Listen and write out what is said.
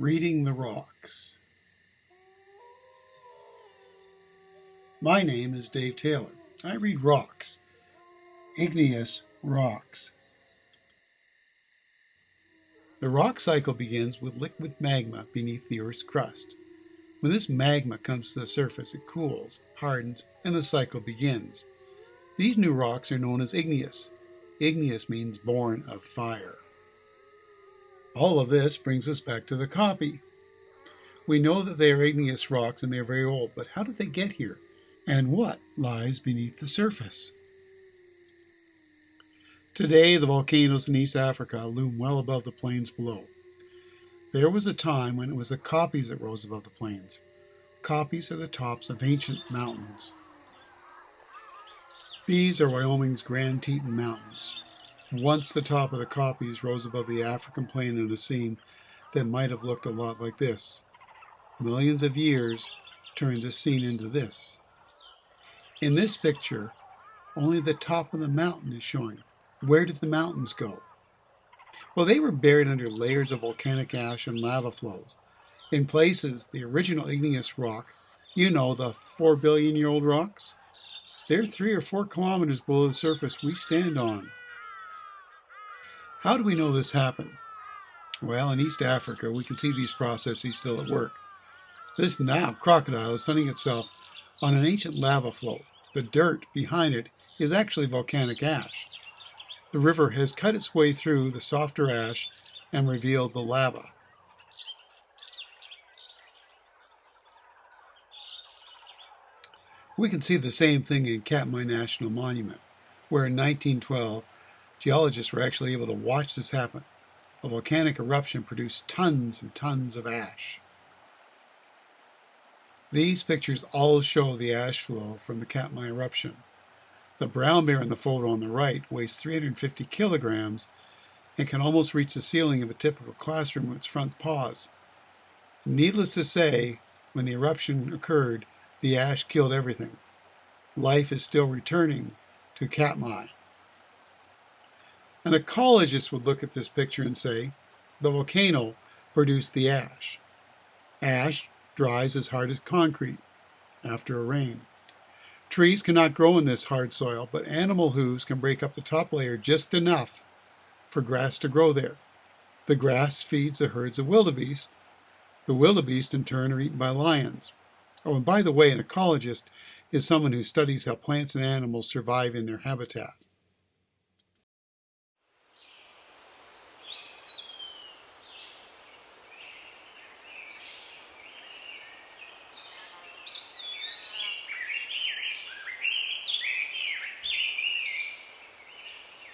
Reading the Rocks. My name is Dave Taylor. I read rocks. Igneous rocks. The rock cycle begins with liquid magma beneath the Earth's crust. When this magma comes to the surface, it cools, hardens, and the cycle begins. These new rocks are known as igneous. Igneous means born of fire. All of this brings us back to the copy. We know that they are igneous rocks and they are very old, but how did they get here? And what lies beneath the surface? Today, the volcanoes in East Africa loom well above the plains below. There was a time when it was the kopjes that rose above the plains. Kopjes are the tops of ancient mountains. These are Wyoming's Grand Teton Mountains. Once the top of the kopjes rose above the African plain in a scene that might have looked a lot like this. Millions of years turned this scene into this. In this picture, only the top of the mountain is showing. Where did the mountains go? Well, they were buried under layers of volcanic ash and lava flows. In places, the original igneous rock, the 4 billion-year-old rocks, they're 3 or 4 kilometers below the surface we stand on. How do we know this happened? Well, in East Africa, we can see these processes still at work. This Nile crocodile is sunning itself on an ancient lava flow. The dirt behind it is actually volcanic ash. The river has cut its way through the softer ash and revealed the lava. We can see the same thing in Katmai National Monument, where in 1912, geologists were actually able to watch this happen. A volcanic eruption produced tons and tons of ash. These pictures all show the ash flow from the Katmai eruption. The brown bear in the photo on the right weighs 350 kilograms and can almost reach the ceiling of a typical classroom with its front paws. Needless to say, when the eruption occurred, the ash killed everything. Life is still returning to Katmai. An ecologist would look at this picture and say, the volcano produced the ash. Ash dries as hard as concrete after a rain. Trees cannot grow in this hard soil, but animal hooves can break up the top layer just enough for grass to grow there. The grass feeds the herds of wildebeest. The wildebeest, in turn, are eaten by lions. Oh, and by the way, an ecologist is someone who studies how plants and animals survive in their habitat.